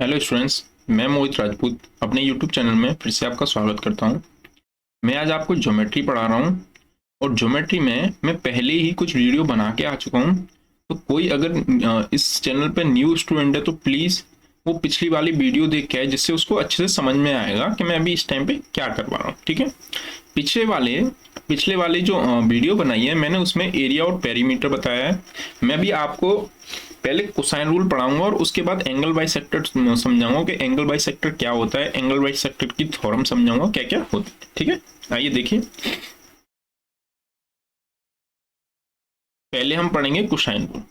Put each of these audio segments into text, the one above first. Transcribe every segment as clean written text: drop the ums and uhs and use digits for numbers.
Hello students, मैं मोहित राजपूत अपने YouTube channel में फिर से आपका स्वागत करता हूं। मैं आज आपको ज्योमेट्री पढ़ा रहा हूं और ज्योमेट्री में मैं पहले ही कुछ वीडियो बना के आ चुका हूं। तो कोई अगर इस चैनल पे न्यू स्टूडेंट है तो प्लीज़ वो पिछली वाली वीडियो देख के आए, जिससे उसको अच्छे से समझ में आएगा कि मैं अभी इस टाइम पे क्या करवा रहा हूँ। ठीक है, पिछले वाले पिछले वाले जो वीडियो बनाई है मैंने उसमें एरिया और पेरीमीटर बताया है। मैं भी आपको पहले कोसाइन रूल पढ़ाऊंगा और उसके बाद एंगल बाई सेक्टर समझाऊंगा कि एंगल बाई सेक्टर क्या होता है, एंगल बाई सेक्टर की थ्योरम समझाऊंगा क्या क्या होता है। ठीक है, आइए देखिए। पहले हम पढ़ेंगे कोसाइन रूल।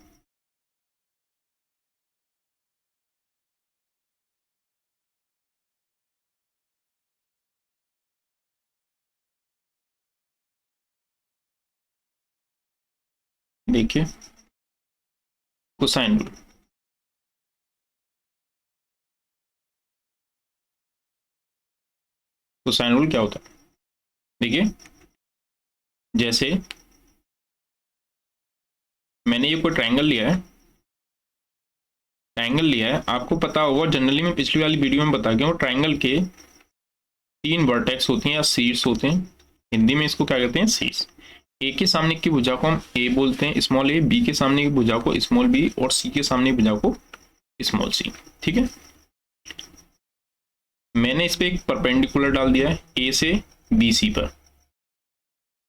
देखिए, कोसाइन रूल। कोसाइन रूल क्या होता है? देखिए, जैसे मैंने ये कोई ट्रायंगल लिया है। आपको पता होगा, जनरली मैं पिछली वाली वीडियो में बता गया हूँ, ट्रायंगल के 3 वर्टेक्स होते हैं या शीर्ष होते हैं। हिंदी में इसको क्या कहते हैं? शीर्ष। ए के सामने की भुजा को हम ए बोलते हैं, स्मॉल ए। बी के सामने की भुजा को स्मॉल बी और सी के सामने की भुजा को स्मॉल सी। ठीक है, मैंने इस पे एक परपेंडिकुलर डाल दिया है ए से बी सी पर।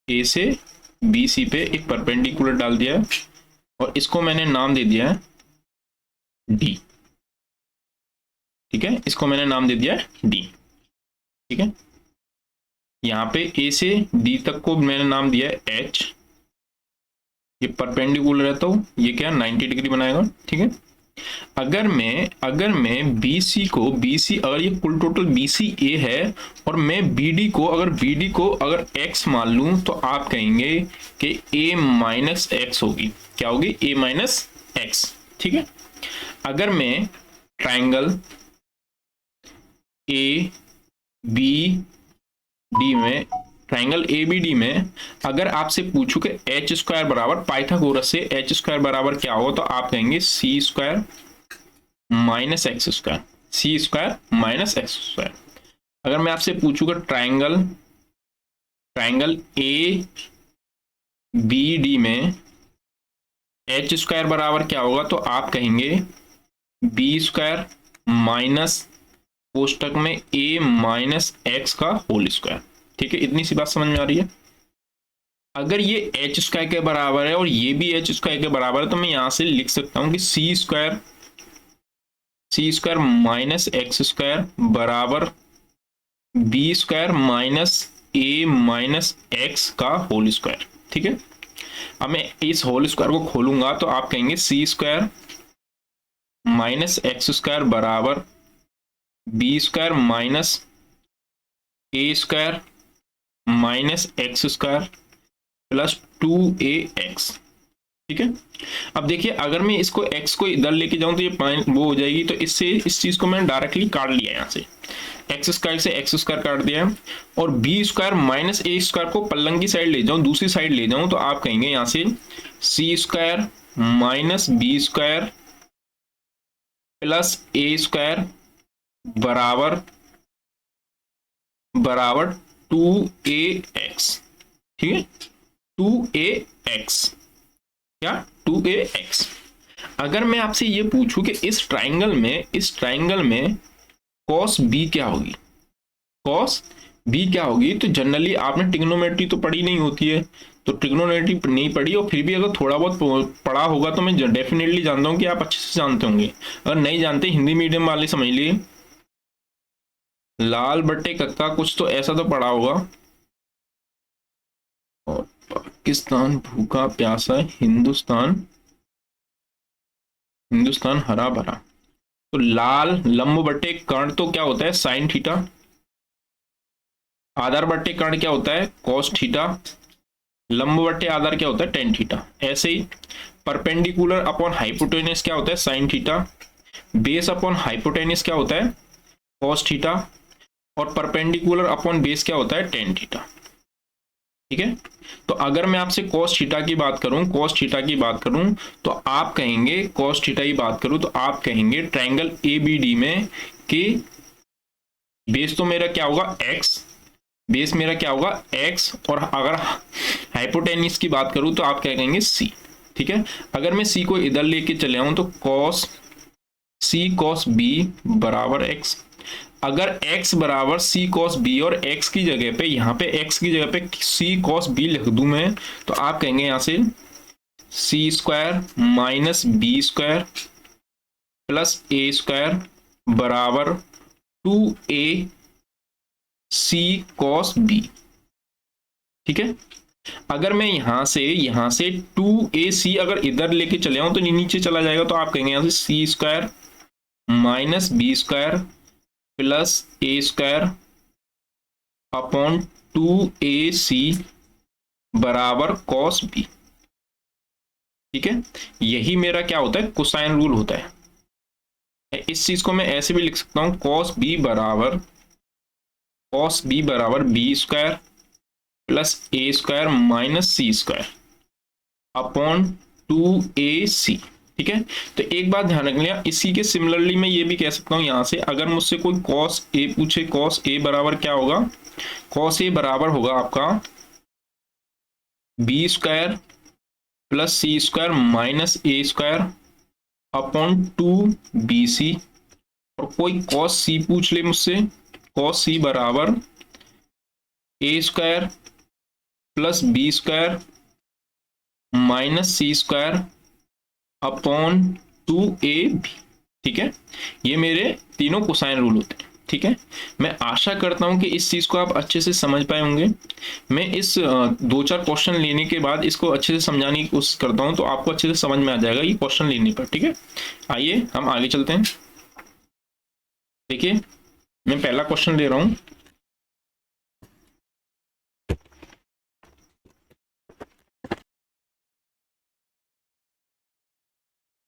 ए से बी सी पे एक परपेंडिकुलर डाल दिया है और इसको मैंने नाम दे दिया है डी। ठीक है, इसको मैंने नाम दे दिया है डी। ठीक है, यहाँ पे ए से डी तक को मैंने नाम दिया है एच। ये परपेंडिकुलर है तो ये क्या 90 डिग्री बनाएगा। ठीक है, अगर मैं बी सी अगर ये कुल टोटल बी सी ए है और मैं बी डी को अगर एक्स मान लूं तो आप कहेंगे कि ए माइनस एक्स होगी। क्या होगी? A minus x. ठीक है, अगर मैं ट्राइंगल ए बी डी में ट्राइंगल ए बी डी में अगर आपसे पूछूं कि एच स्क्वायर बराबर पाइथागोरस से एच स्क्वायर बराबर क्या होगा, तो आप कहेंगे सी स्क्वायर माइनस एक्स स्क्वायर। सी स्क्वायर माइनस एक्स स्क्वायर। अगर मैं आपसे पूछूंगा triangle triangle A B D में एच स्क्वायर बराबर क्या होगा, तो आप कहेंगे बी स्क्वायर माइनस कोष्टक में ए माइनस एक्स का होल स्क्वायर। ठीक है, इतनी सी बात समझ में आ रही है। अगर ये एच स्क्वायर के बराबर है और ये भी एच स्क्वायर के बराबर है तो मैं यहां से लिख सकता हूं कि सी स्क्वायर माइनस एक्स स्क्वायर बराबर बी स्क्वायर माइनस ए माइनस एक्स का होल स्क्वायर। ठीक है, अब मैं इस होल स्क्वायर को खोलूंगा तो आप कहेंगे सी स्क्वायर माइनस एक्स स्क्वायर बराबर b square minus a square minus x square plus 2ax। ठीक है, अब देखिए, अगर मैं इसको x को इधर लेके जाऊं तो ये वो हो जाएगी, तो इससे इस चीज को मैंने डायरेक्टली काट लिया। यहाँ से एक्स स्क्वायर से एक्स स्क्वायर काट दिया और B square minus a square को पल्लंग की साइड ले जाऊं, दूसरी साइड ले जाऊं, तो आप कहेंगे यहाँ से c square minus b square plus a square बराबर बराबर 2ax। ठीक है, 2ax। क्या? 2ax। अगर मैं आपसे ये पूछूं कि इस ट्राइंगल में cos b क्या होगी, cos b क्या होगी, तो जनरली आपने ट्रिग्नोमेट्री तो पढ़ी नहीं होती है, तो ट्रिग्नोमेट्री नहीं पढ़ी और फिर भी अगर थोड़ा बहुत पढ़ा होगा तो मैं डेफिनेटली जानता हूं कि आप अच्छे से जानते होंगे। अगर नहीं जानते, हिंदी मीडियम वाले समझ लिए, लाल बट्टे कक्का कुछ तो ऐसा तो पढ़ा होगा। और पाकिस्तान भूखा प्यासा, हिंदुस्तान हरा भरा। तो लाल लंब बटे कर्ण तो क्या होता है? Sine theta. आधार बटे कर्ण क्या होता है? Cos theta. लंब बटे आधार क्या होता है? Tan theta. ऐसे ही परपेंडिकुलर अपॉन हाइपोटेनस क्या होता है? Sine theta. Base upon hypotenuse क्या होता है? Cos theta. और परपेंडिकुलर अपॉन बेस क्या होता है? Tan theta. ठीक है। तो अगर मैं आपसे cos थीटा की बात करूं, cos थीटा की बात करूं, तो आप कहेंगे cos थीटा की बात करूं तो आप कहेंगे ट्रायंगल ABD में कि बेस तो मेरा क्या होगा x, बेस मेरा क्या होगा x, और अगर हाइपोटेन्यूज की बात करूं तो आप क्या कहेंगे c। ठीक है। अगर मैं c को इधर लेके चले आऊं तो cos c cos b बराबर x। अगर x बराबर c cos b और x की जगह पे, यहाँ पे x की जगह पे c cos b लिख दूं मैं, तो आप कहेंगे यहां से c square minus b square plus a square बराबर 2a c cos b। ठीक है। अगर मैं यहां से 2ac अगर इधर लेके चले आऊं तो नीचे चला जाएगा, तो आप कहेंगे यहां से c square minus b square plus a square upon 2ac बराबर cos b। ठीक है। यही मेरा क्या होता है, कोसाइन रूल होता है। इस चीज को मैं ऐसे भी लिख सकता हूं, cos b बराबर b square plus a square minus c square upon 2ac। ठीक है। तो एक बात ध्यान रखना, इसी के सिमिलरली मैं ये भी कह सकता हूं, यहां से अगर मुझसे कोई cos a पूछे, cos a बराबर क्या होगा, cos a बराबर होगा आपका B square plus C square minus a square upon 2bc। और कोई cos c पूछ ले मुझसे, cos c बराबर a square plus b square minus c square upon 2ab। ठीक है। ये मेरे तीनों कोसाइन रूल होते हैं। ठीक है। मैं आशा करता हूं कि इस चीज को आप अच्छे से समझ पाए होंगे। मैं इस 2-4 क्वेश्चन लेने के बाद इसको अच्छे से समझाने की कोशिश करता हूं, तो आपको अच्छे से समझ में आ जाएगा ये क्वेश्चन लेने पर। ठीक है। आइए हम आगे चलते हैं। देखिए मैं पहला क्वेश्चन ले रहा हूं।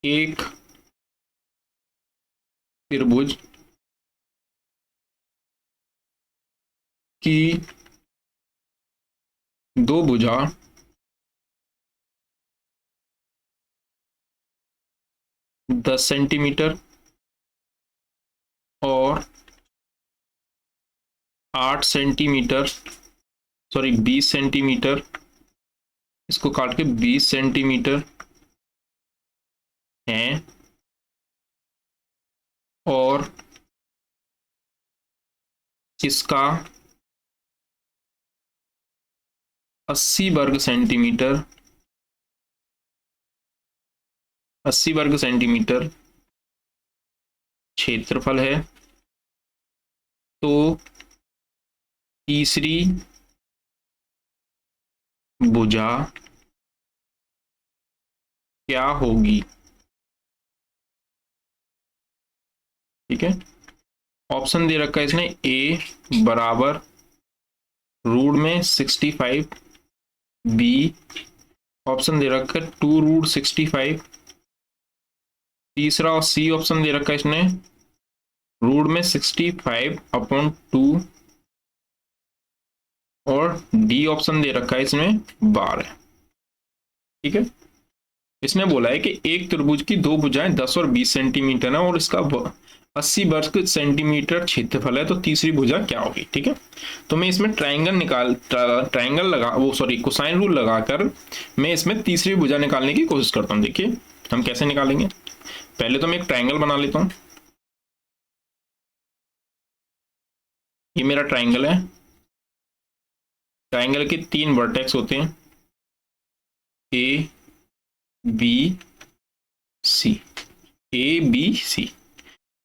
एक त्रिभुज की दो भुजा दस सेंटीमीटर और 8 सेंटीमीटर, सॉरी 20 सेंटीमीटर, इसको काट के 20 सेंटीमीटर हैं, और इसका 80 वर्ग सेंटीमीटर, 80 वर्ग सेंटीमीटर क्षेत्रफल है, तो तीसरी भुजा क्या होगी। ठीक है। ऑप्शन दे रखा है इसने, ए बराबर रूट में 65, बी ऑप्शन दे रखा है 2√65, तीसरा और सी ऑप्शन दे रखा है इसने रूट में 65 अपॉन 2, और डी ऑप्शन दे रखा है इसमें 12। ठीक है। इसने बोला है कि एक त्रिभुज की दो भुजाएं 10 और 20 सेंटीमीटर है और इसका 80 वर्ग सेंटीमीटर क्षेत्रफल है, तो तीसरी भुजा क्या होगी। ठीक है। तो मैं इसमें ट्रायंगल लगा, वो सॉरी कोसाइन रूल लगाकर मैं इसमें तीसरी भुजा निकालने की कोशिश करता हूं। देखिए हम कैसे निकालेंगे। पहले तो मैं एक ट्रायंगल बना लेता हूं। ये मेरा ट्रायंगल है। ट्रायंगल के 3 वर्टेक्स होते हैं, A B C, A B C.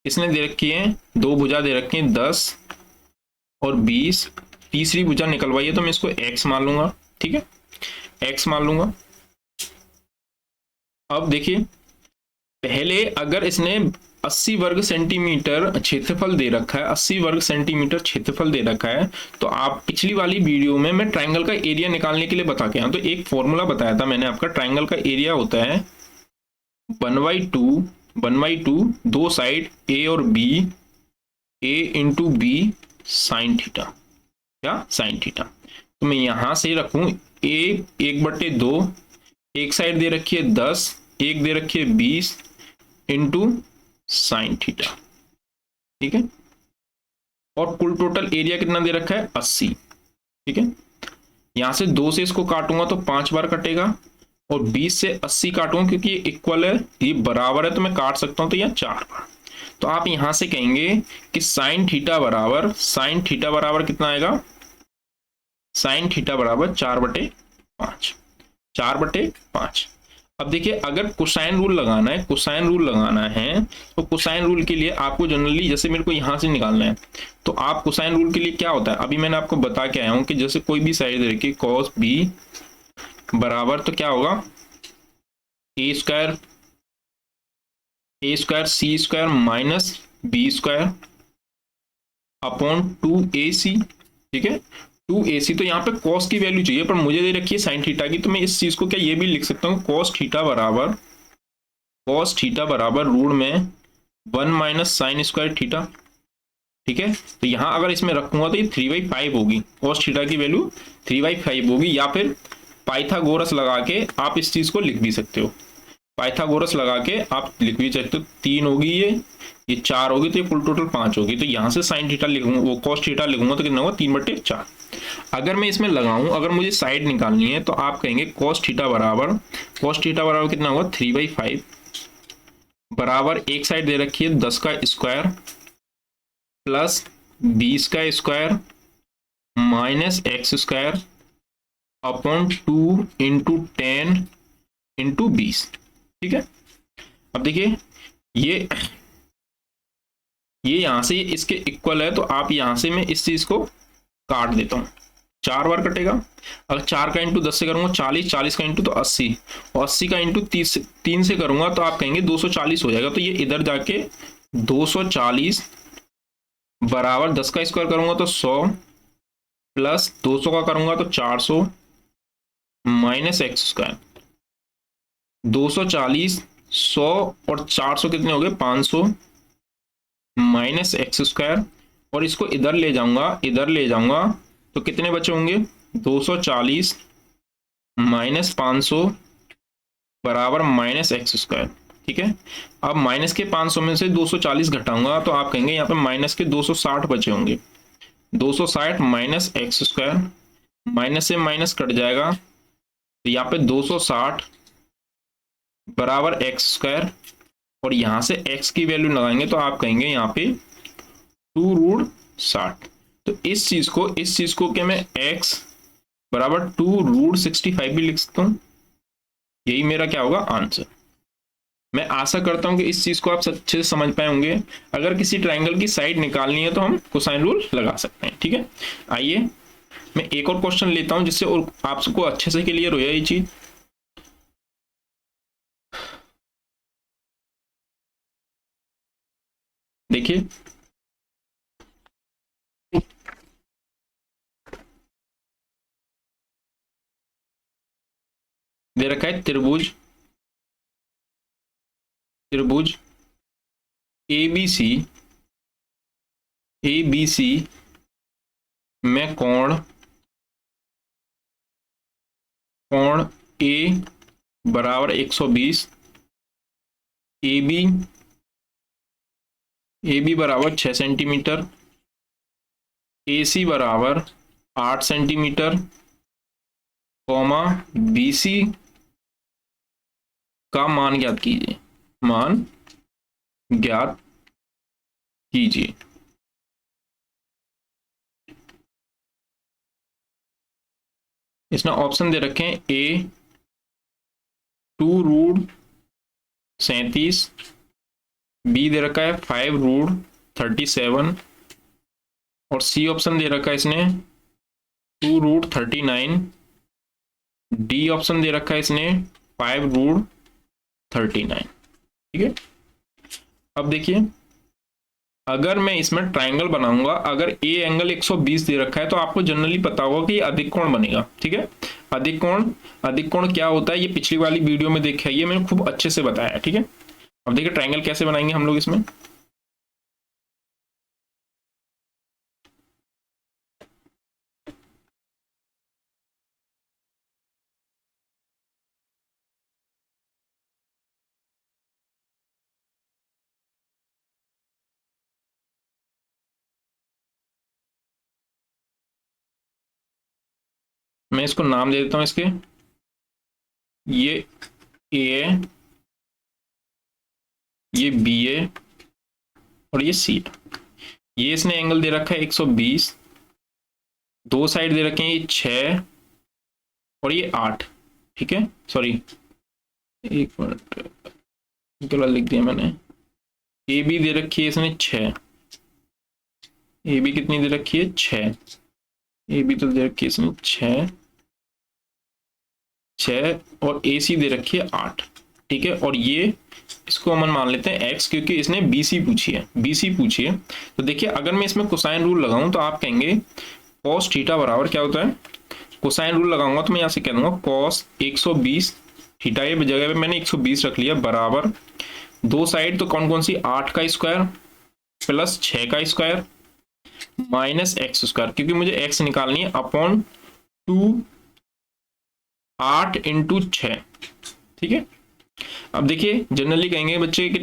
इसने दे रखी है, दो भुजा दे रखी है 10 और 20, तीसरी भुजा निकलवाई है तो मैं इसको x मान लूंगा। ठीक है, x मान लूंगा। अब देखिए, पहले अगर इसने 80 वर्ग सेंटीमीटर क्षेत्रफल दे रखा है, 80 वर्ग सेंटीमीटर क्षेत्रफल दे रखा है, तो आप पिछली वाली वीडियो में मैं ट्रायंगल का एरिया निकालने के लिए बता के आया, तो एक फॉर्मूला बताया था मैंने आपका। ट्रायंगल का एरिया होता है 1/2 दो साइड ए और बी, ए इंटू बी साइन थीटा, क्या साइन थीटा। तो मैं यहां से रखूं ए 1/2, एक साइड दे रखी है 10, एक दे रखी है 20 इंटू साइन थीटा, ठीक है। और कुल टोटल एरिया कितना दे रखा है 80, ठीक है। यहां से 2 से इसको काटूंगा तो 5 बार कटेगा, और 20 से 80 काटूंगा क्योंकि ये इक्वल है, ये बराबर है, तो मैं काट सकता हूं, तो यह 4 बार। तो आप यहां से कहेंगे कि साइन थीटा बराबर कितना आएगा, साइन थीटा बराबर 4/5, 4/5। अब देखिए, अगर कोसाइन रूल लगाना है, तो कोसाइन रूल के लिए आपको जनरली, जैसे मेरे को यहां से निकालना है, तो आप कोसाइन रूल के लिए क्या होता है, अभी मैंने आपको बता के आया हूं कि जैसे कोई भी साइड रखिए कॉस बी बराबर, तो क्या होगा a square C square minus b square upon 2ac, ठीक है। 2ac, तो यहाँ पे कॉस की वैल्यू चाहिए, पर मुझे दे रखी है साइन थीटा की, तो मैं इस चीज को क्या ये भी लिख सकता हूँ, कॉस थीटा बराबर रूट में 1 माइनस साइन स्क्वायर थीटा, ठीक है। तो यहां अगर इसमें रखूंगा तो ये 3/5 होगी, कॉस थीटा की वैल्यू 3/5 होगी, या फिर पाइथागोरस लगा के आप इस चीज को लिख भी सकते हो, पाइथागोरस लगा के आप लिख भी सकते हो। 3 होगी, ये 4 होगी, तो ये कुल टोटल 5 होगी। तो यहां से साइन थीटा लिखूंगा, वो कॉस थीटा लिखूंगा, तो कितना होगा 3/4। अगर मैं इसमें लगाऊं, अगर मुझे साइड निकालनी है, तो आप कहेंगे कॉस थीटा बराबर कितना होगा 3/5 बराबर, एक साइड दे रखी है 10 का स्क्वायर प्लस 20 का square minus x square upon 2 into 10 into 20, ठीक है। अब देखिए, ये यहां से इसके इक्वल है, तो आप यहां से मैं इस चीज को काट देता हूं, 4 बार कटेगा। अगर 4 का इंटू 10 से करूंगा 40, 40 का इंटू तो 80, और 80 का इंटू 3 से करूंगा तो आप कहेंगे 240 हो जाएगा। तो ये इधर जाके 240 बराबर 10 का स्क्वायर करूंगा तो 100 प्लस 200 का करूंगा तो 400 माइनस एक्स स्क्वायर, 240, 100 और 400 कितने हो गए 500 माइनस एक्स स्क्वायर, और इसको इधर ले जाऊंगा तो कितने बचे होंगे 240 माइनस 500 बराबर माइनस एक्स स्क्वायर, ठीक है। अब माइनस के 500 में से 240 घटाऊंगा तो आप कहेंगे यहाँ पे माइनस के 260 बचे होंगे, 260 माइनस एक्स स्क्वायर, माइनस से माइनस कट जाएगा, तो यहाँ पे 260 बराबर एक्स स्क्वायर, और यहां से x की वैल्यू लगाएंगे तो आप कहेंगे यहाँ पे 2√60। तो इस चीज को क्या मैं x बराबर 2√65 भी लिख सकता हूं, यही मेरा क्या होगा आंसर। मैं आशा करता हूं कि इस चीज को आप अच्छे से समझ पाए होंगे। अगर किसी ट्राइंगल की साइड निकालनी है तो हम कोसाइन रूल लगा सकते हैं, ठीक है। आइए मैं एक और क्वेश्चन लेता हूं जिससे और आपको अच्छे से क्लियर हो जाए ये चीज। देखिए, दे रखा है त्रिभुज एबीसी में कोण ए बराबर 120, ए बी बराबर 6 सेंटीमीटर, ए सी बराबर 8 सेंटीमीटर, कॉमा बी सी का मान ज्ञात कीजिए। इसमें ऑप्शन दे रखे हैं ए 2√37, बी दे रखा है 5√37, और सी ऑप्शन दे रखा है इसने 2√39, डी ऑप्शन दे रखा है इसने 5√39, ठीक है। अब देखिए, अगर मैं इसमें ट्राइंगल बनाऊंगा, अगर ए एंगल 120 दे रखा है तो आपको जनरली पता होगा कि अधिक कोण बनेगा, ठीक है। अधिक कोण क्या होता है ये पिछली वाली वीडियो में देखा, ये मैंने खूब अच्छे से बताया, ठीक है। अब देखिए ट्राइंगल कैसे बनाएंगे हम लोग इसमें। मैं इसको नाम दे देता हूं इसके, ये ए है, ये बी है, और ये सी है। ये इसने एंगल दे रखा है 120, दो साइड दे रखे हैं ये 6 और ये 8। ठीक है, सॉरी एक मिनट, गलत लिख दिया मैंने। ए बी दे रखी है इसने 6, ए बी कितनी दे रखी है 6, ए बी तो दे रखी है इसने 6, 6 और ए सी दे रखी है 8। ठीक है, और ये इसको हम मान लेते हैं एक्स, क्योंकि इसने बी सी पूछी है, बी सी पूछी है। तो देखिए अगर मैं इसमें कोसाइन रूल लगाऊं तो आप कहेंगे कॉस थीटा बराबर क्या होता है, कोसाइन रूल लगाऊंगा तो मैं यहाँ से कह दूंगा कॉस 120 थीटा, ये जगह पे मैंने 120 रख लिया, बराबर दो साइड तो कौन कौन सी, 8 का स्क्वायर प्लस 6 का स्क्वायर माइनस एक्स स्क्वायर, क्योंकि मुझे एक्स निकालनी है, अपॉन 2 8 इंटू 6। ठीक है, अब देखिए जनरली कहेंगे बच्चे कि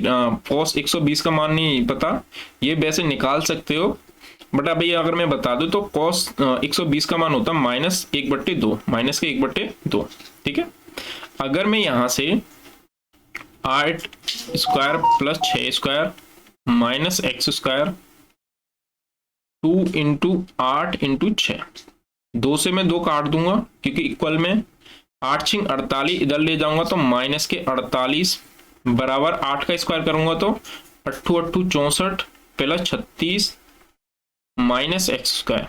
कॉस 120 का मान नहीं पता, ये वैसे निकाल सकते हो, बट अभी अगर मैं बता दूं तो कॉस 120 का मान होता है -1/2, माइनस के 1/2। ठीक है, अगर मैं यहां से 8 square plus 6 square minus x square 2 into 8 into 6, दो से मैं दो काट दूंगा क्योंकि इक्वल में, 8 छिंग 48, इधर ले जाऊंगा तो माइनस के 48 बराबर 8 का स्क्वायर करूंगा तो 8 8 64 प्लस 36 माइनस एक्स स्क्वायर।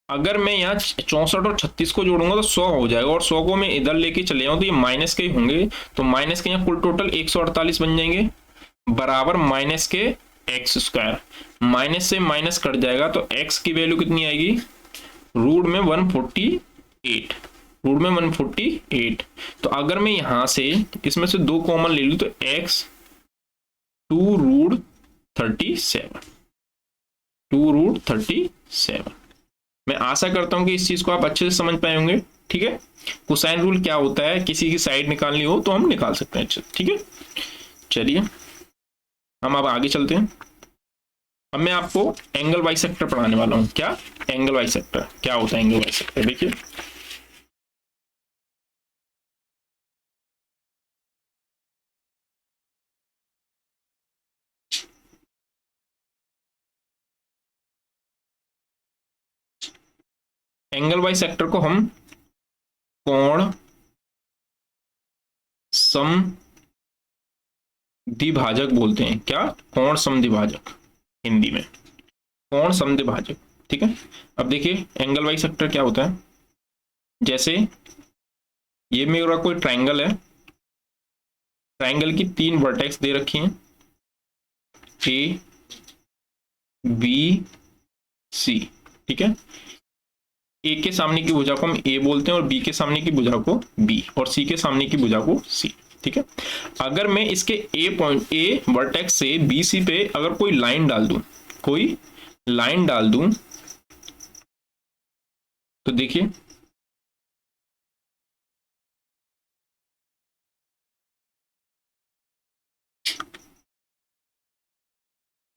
अगर मैं यहाँ 64 और 36 को जोड़ूंगा तो 100 हो जाएगा, और 100 को मैं इधर लेके चले जाऊँ तो ये माइनस के ही होंगे, तो माइनस के यहाँ कुल टोटल 148 बन जाएंगे, बराबर माइनस के एक्स स्क्वायर। माइनस से माइनस कट जाएगा तो एक्स की वैल्यू कितनी आएगी, रूट में 148, रूट में 148। तो अगर मैं यहां से इसमें से दो कॉमन ले लूं तो एक्स 2√37, 2√37। मैं आशा करता हूं कि इस चीज को आप अच्छे से समझ पाए होंगे। ठीक है, कोसाइन रूल क्या होता है, किसी की साइड निकालनी हो तो हम निकाल सकते हैं। ठीक है, चलिए हम अब आगे चलते हैं। अब मैं आपको एंगल बाइसेक्टर पढ़ाने वाला हूं। क्या, एंगल बाइसेक्टर क्या होता है, एंगल बाइसेक्टर देखिए। एंगल बाइसेक्टर को हम कोण समद्विभाजक बोलते हैं। क्या, कोण समद्विभाजक, हिंदी में कोण समद्विभाजक। ठीक है, अब देखिए एंगल बाइसेक्टर क्या होता है। जैसे ये मेरा कोई ट्रायंगल है, ट्रायंगल की तीन वर्टेक्स दे रखी हैं, ए बी सी। ठीक है, ए के सामने की भुजा को हम ए बोलते हैं, और बी के सामने की भुजा को बी, और सी के सामने की भुजा को सी। ठीक है, अगर मैं इसके ए पॉइंट, ए वर्टेक्स से बी सी पे अगर कोई लाइन डाल दूं, कोई लाइन डाल दूं, तो देखिए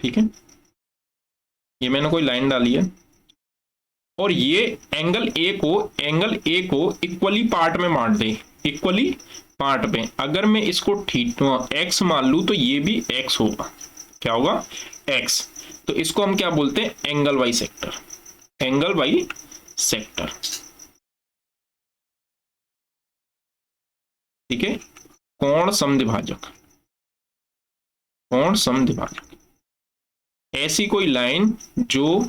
ठीक है, ये मैंने कोई लाइन डाली है, और ये एंगल ए को इक्वली पार्ट में बांट दे, इक्वली पार्ट में। अगर मैं इसको एक्स मान लू तो ये भी एक्स होगा, क्या होगा, एक्स। तो इसको हम क्या बोलते हैं, angle by sector, angle by sector. ठीक है, कोण समद्विभाजक, कोण समद्विभाजक, ऐसी कोई लाइन जो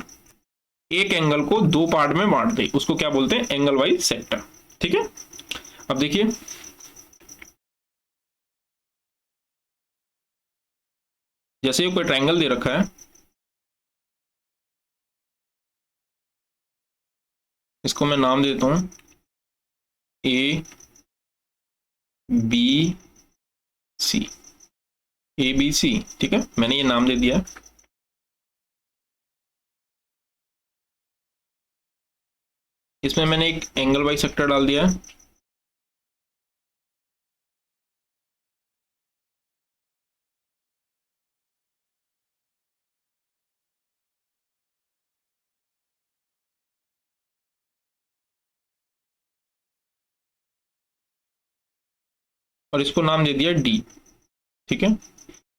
एक एंगल को दो पार्ट में बांट दे उसको क्या बोलते हैं, एंगल बाई सेक्टर। ठीक है, अब देखिए जैसे ये कोई ट्रायंगल दे रखा है, इसको मैं नाम देता हूं A B C, A B C. ठीक है, मैंने ये नाम दे दिया। इसमें मैंने एक एंगल बाई सेक्टर डाल दिया है। और इसको नाम दे दिया डी। ठीक है,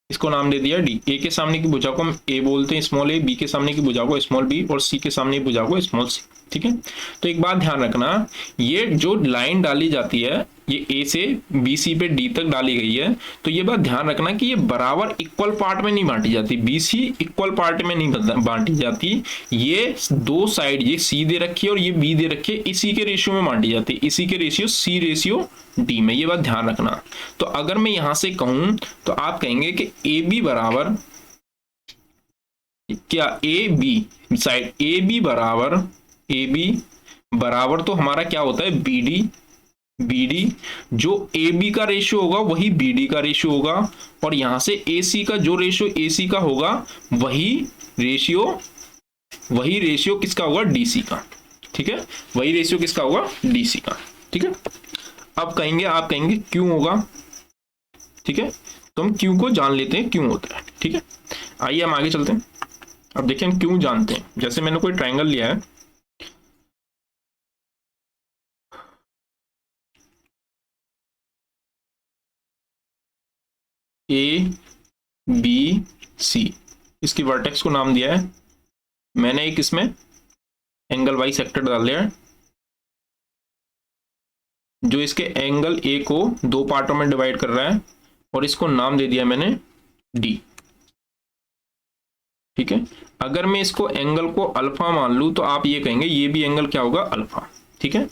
इसको नाम दे दिया डी। ए के सामने की भुजा को हम ए बोलते हैं, स्मॉल ए, बी के सामने की भुजा को स्मॉल बी, और सी के सामने की भुजा को स्मॉल सी। ठीक है, तो एक बात ध्यान रखना, ये जो लाइन डाली जाती है ये ए से बी सी पे डी तक डाली गई है, तो ये बात ध्यान रखना कि ये बराबर इक्वल पार्ट में नहीं बांटी जाती, बी सी इक्वल पार्ट में नहीं बांटी जाती। ये दो साइड, ये सी दे रखी है और ये बी दे रखी है, इसी के रेशियो में बांटी जाती है, इसी के रेशियो सी रेशियो डी में, ये बात ध्यान रखना। तो अगर मैं यहां से कहूं तो आप कहेंगे कि ए बी बराबर क्या, A B side, A B बराबर, ए बी बराबर तो हमारा क्या होता है बी डी, बी डी जो ए बी का रेशियो होगा वही बी डी का रेशियो होगा, और यहां से ए सी का जो रेशियो ए सी का होगा वही रेशियो किसका होगा, डी सी का। ठीक है, वही रेशियो किसका होगा, डी सी का। ठीक है, अब कहेंगे, आप कहेंगे क्यों होगा। ठीक है, तो हम क्यों को जान लेते हैं, क्यों होता है। ठीक है, आइए हम आगे चलते हैं। अब देखिए हम क्यों जानते हैं। जैसे मैंने कोई ट्रायंगल लिया है, ए बी सी, इसकी वर्टेक्स को नाम दिया है मैंने, एक इसमें एंगल वाई सेक्टर डाल दिया है, जो इसके एंगल ए को दो पार्टों में डिवाइड कर रहा है, और इसको नाम दे दिया मैंने डी। ठीक है, अगर मैं इसको एंगल को अल्फा मान लूं तो आप ये कहेंगे ये भी एंगल क्या होगा, अल्फा। ठीक है,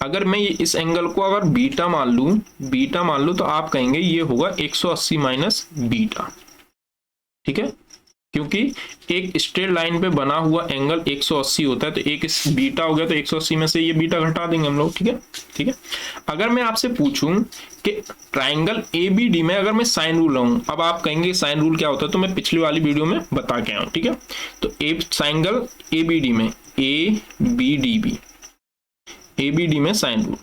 अगर मैं इस एंगल को अगर बीटा मान लूं तो आप कहेंगे ये होगा 180 माइनस बीटा। ठीक है, क्योंकि एक स्ट्रेट लाइन पे बना हुआ एंगल 180 होता है, तो एक इस बीटा हो गया तो 180 में से ये बीटा घटा देंगे हम लोग। ठीक है, ठीक है, अगर मैं आपसे पूछूं कि ट्राइंगल ए बी डी में अगर मैं साइन रूल लाऊं, अब आप कहेंगे साइन रूल क्या होता है, तो मैं पिछली वाली वीडियो में बता के आया हूं। ठीक है, तो ट्राइंगल ए बी डी में, A B D B, A B D में साइन रूल,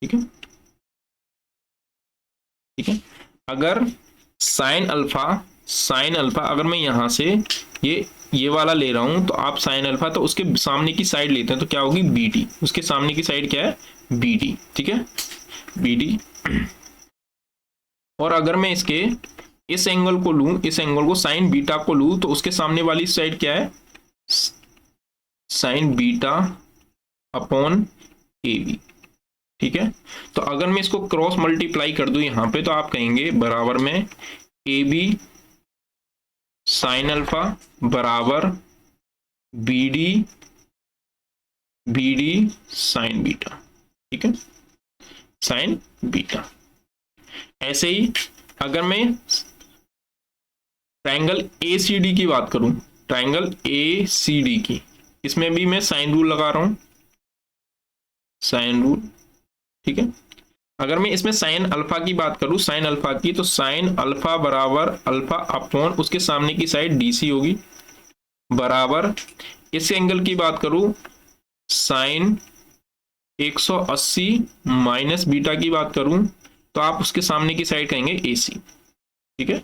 ठीक है, ठीक है, अगर साइन अल्फा अगर मैं यहां से ये वाला ले रहा हूं, तो आप साइन अल्फा तो उसके सामने की साइड लेते हैं तो क्या होगी, बी डी, उसके सामने की साइड क्या है, बी डी। ठीक है, बी डी। और अगर मैं इसके इस एंगल को लूं, इस एंगल को साइन बीटा को लूं, तो उसके सामने वाली साइड क्या है, sine beta upon A B. ठीक है, तो अगर मैं इसको क्रॉस मल्टीप्लाई कर दूं यहां पे, तो आप कहेंगे बराबर में ए बी साइन अल्फा बराबर बी डी साइन बीटा। ठीक है, साइन बीटा। ऐसे ही अगर मैं ट्रायंगल ए सी डी की बात करूं, ट्रायंगल ए सी डी की, इसमें भी मैं साइन रूल लगा रहा हूं, साइन रूल। ठीक है, अगर मैं इसमें साइन अल्फा की बात करूं, साइन अल्फा की, तो साइन अल्फा बराबर अल्फा अपॉन उसके सामने की साइड डी सी होगी, बराबर इस एंगल की बात करूं, साइन 180 माइनस बीटा की बात करूं, तो आप उसके सामने की साइड कहेंगे ए सी। ठीक है,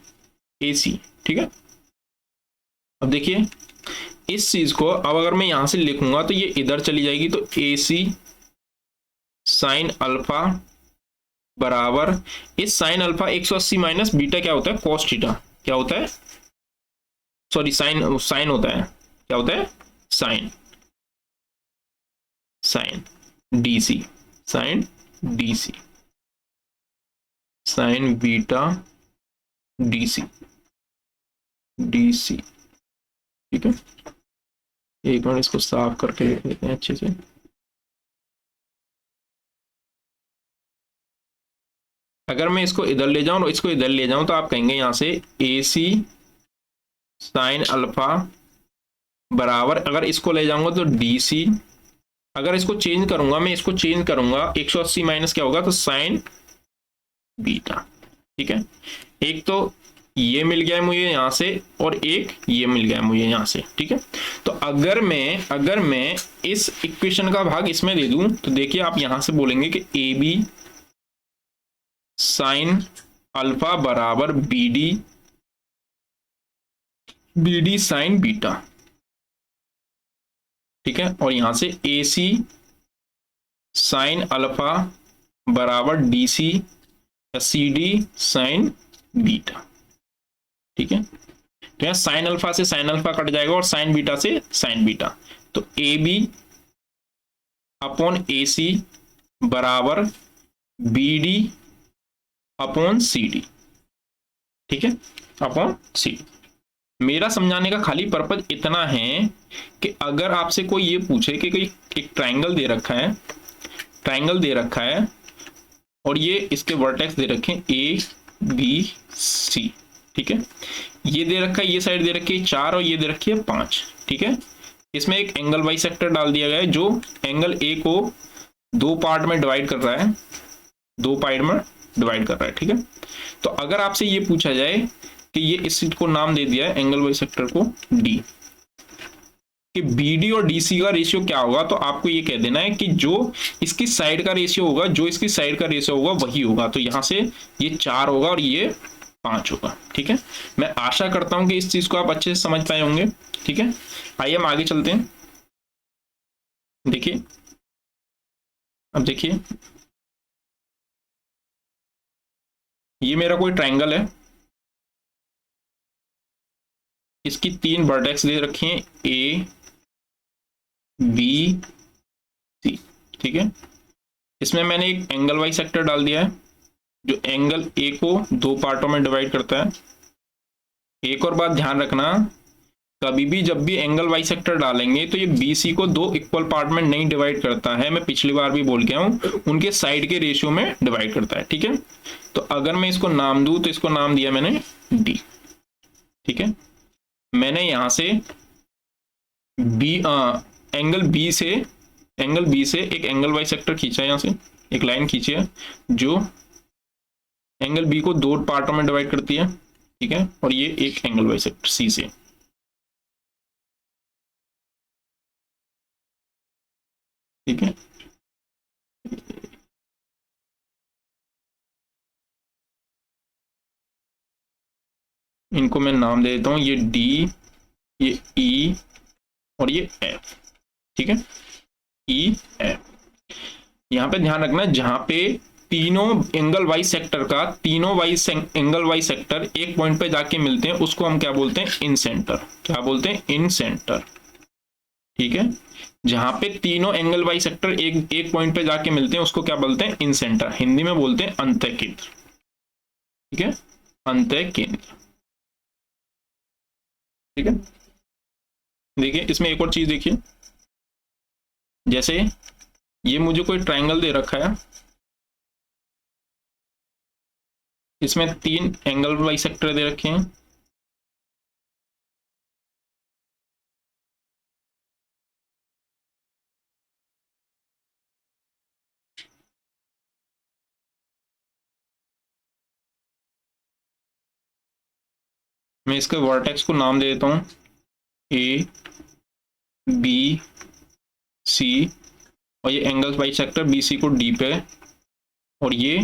ए सी। ठीक है, अब देखिए इस चीज को, अब अगर मैं यहां से लिखूंगा तो ये इधर चली जाएगी, तो ए सी साइन अल्फा बराबर इस साइन अल्फा 180 माइनस बीटा क्या होता है, कॉस थीटा, क्या होता है, सॉरी साइन होता है, क्या होता है, sine DC, sine DC, sine beta DC, ठीक है, एक बार इसको साफ करके लिख लेते हैं अच्छे से। अगर मैं इसको इधर ले जाऊं और इसको इधर ले जाऊं, तो आप कहेंगे यहां से ए सी साइन अल्फा बराबर, अगर इसको ले जाऊंगा तो डी सी, अगर इसको चेंज करूंगा, मैं इसको चेंज करूंगा, 180 माइनस क्या होगा, तो साइन बीटा। ठीक है, एक तो ये मिल गया है मुझे यहां से, और एक ये मिल गया है मुझे यहां से। ठीक है, तो अगर मैं इस इक्वेशन का भाग इसमें दे दूं, तो देखिए आप यहां से बोलेंगे कि ए बी साइन अल्फा बराबर बी डी साइन बीटा। ठीक है, और यहां से ए सी साइन अल्फा बराबर DC या CD साइन बीटा। ठीक है, तो यहाँ साइन अल्फा से साइन अल्फा कट जाएगा और साइन बीटा से साइन बीटा, तो AB अपॉन AC बराबर BD अपॉन CD। ठीक है, अपॉन CD। मेरा समझाने का खाली पर्पज इतना है कि अगर आपसे कोई ये पूछे कि कोई एक ट्राइंगल दे रखा है, ट्राइंगल दे रखा है और ये इसके वर्टेक्स दे रखे हैं ABC। ठीक है, ये दे रखा है, ये साइड दे रखी है 4 और ये दे रखी है 5। ठीक है, इसमें एक एंगल बाइसेक्टर डाल दिया गया है जो एंगल A को 2 पार्ट में डिवाइड कर रहा है, 2 पार्ट में डिवाइड कर रहा है। ठीक है, तो अगर आपसे ये पूछा जाए कि ये इस को नाम दे दिया है एंगल बाइसेक्टर को D, कि BD और DC का रेशियो क्या होगा, तो आपको ये कह देना है कि जो इसकी साइड का रेशियो होगा, जो इसकी साइड का रेशियो होगा वही होगा। तो यहां से ये 4 होगा और ये 5 होगा। ठीक है, मैं आशा करता हूं कि इस चीज को आप अच्छे से समझ पाए होंगे। ठीक है, आइए हम आगे चलते हैं। देखिए, अब देखिए, ये मेरा कोई ट्राइंगल है, इसकी 3 वर्टेक्स दे रखी हैं A B C। ठीक है, इसमें मैंने एक एंगल बाइसेक्टर डाल दिया है जो एंगल A को 2 पार्टों में डिवाइड करता है। एक और बात ध्यान रखना, कभी भी जब भी एंगल बाइसेक्टर डालेंगे तो ये BC को 2 इक्वल पार्ट में नहीं डिवाइड करता है, मैं पिछली बार भी बोल के आया हूं, उनके साइड के रेशियो में डिवाइड करता है। ठीक है, तो अगर मैं इसको नाम दूं तो इसको नाम दिया मैंने D। ठीक है, मैंने यहां से एंगल B से एक एंगल बाइसेक्टर खींचा है, यहां से एक लाइन खींची है जो एंगल B को 2 पार्टों में डिवाइड करती है। ठीक है, और ये एक एंगल बाइसेक्टर C से। ठीक है, इनको मैं नाम दे देता हूं, ये D, ये E और ये F। ठीक है, E F। यहां पे ध्यान रखना, जहां पे तीनों एंगल वाइज सेक्टर का, तीनों वाइज एंगल वाइज सेक्टर एक पॉइंट पे जाके मिलते हैं, उसको हम क्या बोलते हैं, इन सेंटर। क्या बोलते हैं, इन सेंटर। ठीक है, जहां पे तीनों एंगल वाइज सेक्टर एक पॉइंट पे जाके मिलते हैं उसको क्या बोलते हैं, इन सेंटर। हिंदी में बोलते हैं अंतः केंद्र। ठीक है, अंतः केंद्र। ठीक है, देखिए इसमें एक और चीज देखिए, जैसे ये मुझे कोई ट्राइंगल दे रखा है, इसमें 3 एंगल बाइसेक्टर दे रखे हैं। मैं इसके वर्टेक्स को नाम दे देता हूं A B C, और ये एंगल बाइसेक्टर BC को D पे और ये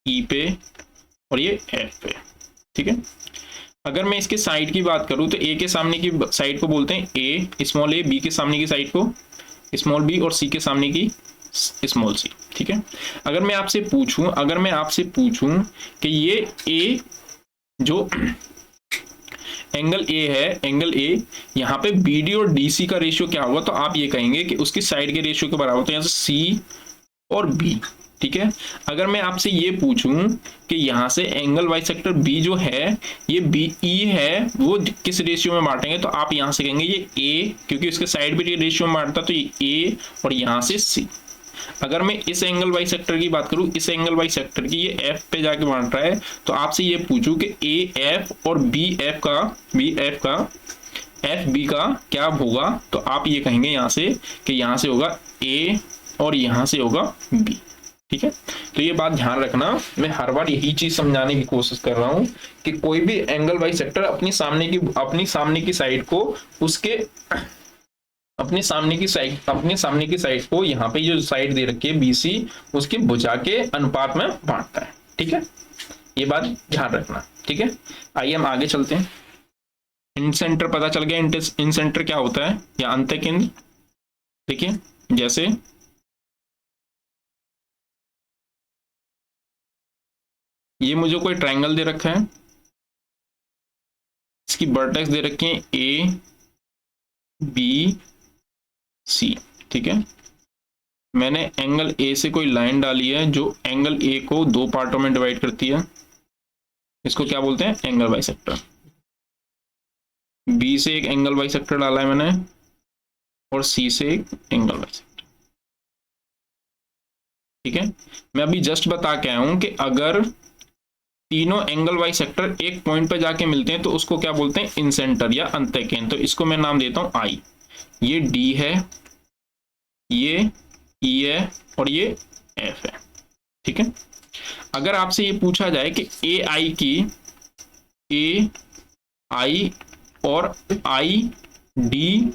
E पे और ये F पे। ठीक है, अगर मैं इसके साइड की बात करूं तो A के सामने की साइड को बोलते हैं A स्मॉल a, B के सामने की साइड को स्मॉल b और C के सामने की स्मॉल c। ठीक है, अगर मैं आपसे पूछूं कि ये A जो एंगल A है, एंगल A, यहाँ पे BD और DC का रेशियो क्या होगा, तो आप ये कहेंगे कि उसकी साइड के रेशियो के बराबर, तो यहाँ से C और B। ठीक है, अगर मैं आपसे ये पूछूं कि यहाँ से एंगल बाइसेक्टर B जो है ये BE है, वो किस रेशियो में बांटेंगे, तो आप यहाँ से कहेंगे ये A, क्योंकि उसके साइड पे ये रेशियो में बांटता, तो ये A और यहाँ से C। अगर मैं इस एंगल बाइसेक्टर की बात करूं, इस एंगल बाइसेक्टर की ये F पे जाके बांट रहा है, तो आपसे ये पूछूं कि AF और BF का FB का क्या होगा, तो आप ये कहेंगे यहाँ से कि यहाँ से होगा A और यहाँ से होगा B। ठीक है, तो ये बात ध्यान रखना, मैं हर बार यही चीज समझाने की कोशिश कर रहा हूं कि कोई भी एंगल बाइसेक्टर अपनी सामने की साइड को उसके अपने सामने की साइड को यहाँ पे जो साइड दे रखी है BC, उसके भुजा के अनुपात में बांटता है। ठीक है, ये बात ध्यान रखना। ठीक है, आइए हम आगे चलते हैं। इन सेंटर पता चल गया, इन सेंटर क्या होता है या अंतः केंद्र। देखिए, जैसे ये मुझे कोई ट्रायंगल दे रखा है, इसकी वर्टेक्स दे रखे हैं ए बी सी, ठीक है। मैंने एंगल ए से कोई लाइन डाली है जो एंगल ए को दो पार्टों में डिवाइड करती है, इसको क्या बोलते हैं, एंगल बाइसेक्टर। बी से एक एंगल बाइसेक्टर डाला है मैंने, और सी से एक एंगल बाइसेक्टर, ठीक है। मैं अभी जस्ट बता के आया हूं कि अगर तीनों एंगल बाइसेक्टर एक पॉइंट पे जाके मिलते हैं तो उसको क्या बोलते हैं, इंसेंटर या अंतःकेंद्र। तो इसको मैं नाम देता हूं आई। ये डी है, ये ई है, और ये एफ है, ठीक है। अगर आपसे ये पूछा जाए कि ए आई और आई डी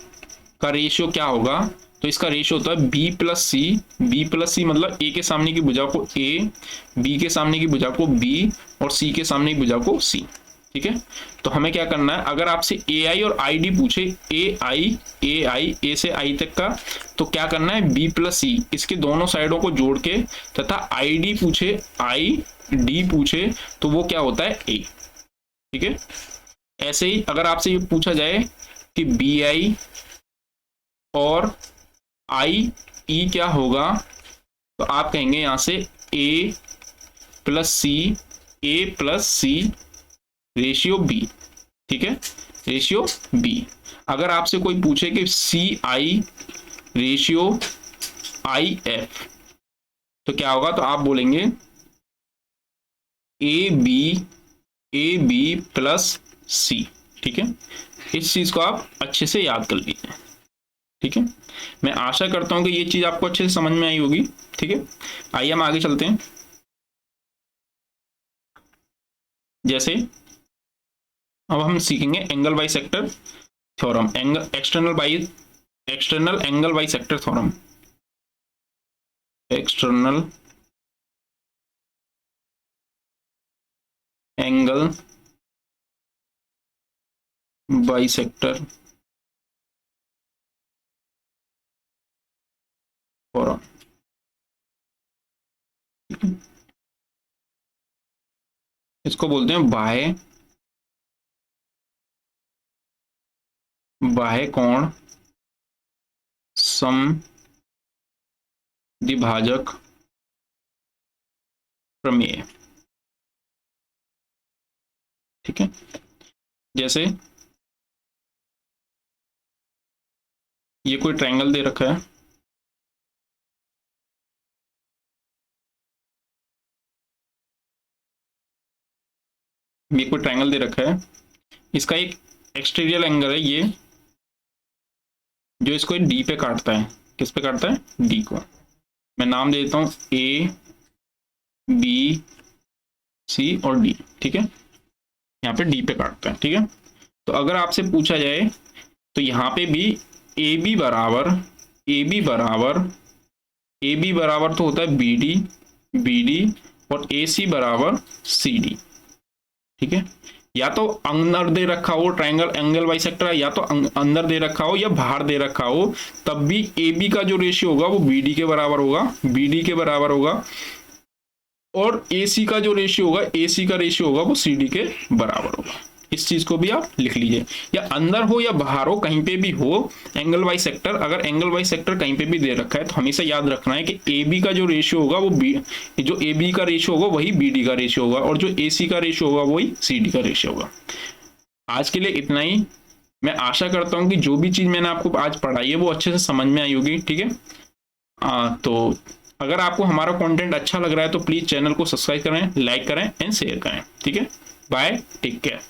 का रेशियो क्या होगा, तो इसका रेशियो होता है बी प्लस सी। बी प्लस सी मतलब ए के सामने की भुजा को ए, बी के सामने की भुजा को बी, और सी के सामने की भुजा को सी, ठीक है। तो हमें क्या करना है, अगर आपसे ए आई और आई डी पूछे, ए आई ए से आई तक का, तो क्या करना है, बी प्लस सी इसके दोनों साइडों को जोड़ के, तथा आई डी पूछे, आई डी पूछे, तो वो क्या होता है, ए, ठीक है। ऐसे ही अगर आपसे ये पूछा जाए कि बी आई और आई ई क्या होगा, तो आप कहेंगे यहां से ए प्लस सी रेशियो बी, ठीक है, रेशियो बी। अगर आपसे कोई पूछे कि सी आई रेशियो आई एफ, तो क्या होगा, तो आप बोलेंगे ए बी प्लस सी, ठीक है। इस चीज को आप अच्छे से याद कर लीजिए, ठीक है। मैं आशा करता हूं कि ये चीज आपको अच्छे से समझ में आई होगी, ठीक है। आइए हम आगे चलते हैं। जैसे अब हम सीखेंगे angle bisector theorem, external angle bisector theorem, external angle bisector theorem, इसको बोलते हैं बाह्य कोण समद्विभाजक प्रमेय, ठीक है। जैसे ये कोई ट्रायंगल दे रखा है, ये कोई ट्रायंगल दे रखा है, इसका एक एक्सटीरियर एंगल है ये, जो इसको डी पे काटता है। किस पे काटता है, डी को। मैं नाम दे देता हूं ए बी सी और डी, ठीक है। यहाँ पे डी पे काटता है, ठीक है। तो अगर आपसे पूछा जाए तो यहाँ पे भी ए बी बराबर तो होता है बी डी, और ए सी बराबर सी डी, ठीक है। या तो अंदर दे रखा हो ट्रायंगल एंगल बाइसेक्टर, या तो अंदर दे रखा हो या बाहर दे रखा हो, तब भी ए बी का जो रेशियो होगा वो बी डी के बराबर होगा, और ए सी का जो रेशियो होगा, ए सी का रेशियो होगा वो सी डी के बराबर होगा। इस चीज को भी आप लिख लीजिए, या अंदर हो या बाहर हो, कहीं पे भी हो एंगल बाइसेक्टर, अगर एंगल बाइसेक्टर कहीं पे भी दे रखा है तो हमेशा याद रखना है कि ए बी का जो रेशियो होगा वो जो ए बी का रेशियो होगा वही बी डी का रेशियो होगा, और जो ए सी का रेशियो होगा वही सी डी का रेशियो होगा। आज के लिए इतना ही। मैं आशा करता हूँ कि जो भी चीज मैंने आपको आज पढ़ाई है वो अच्छे से समझ में आई होगी, ठीक है। तो अगर आपको हमारा कंटेंट अच्छा लग रहा है तो प्लीज चैनल को सब्सक्राइब करें, लाइक करें एंड शेयर करें, ठीक है। Bye, take care.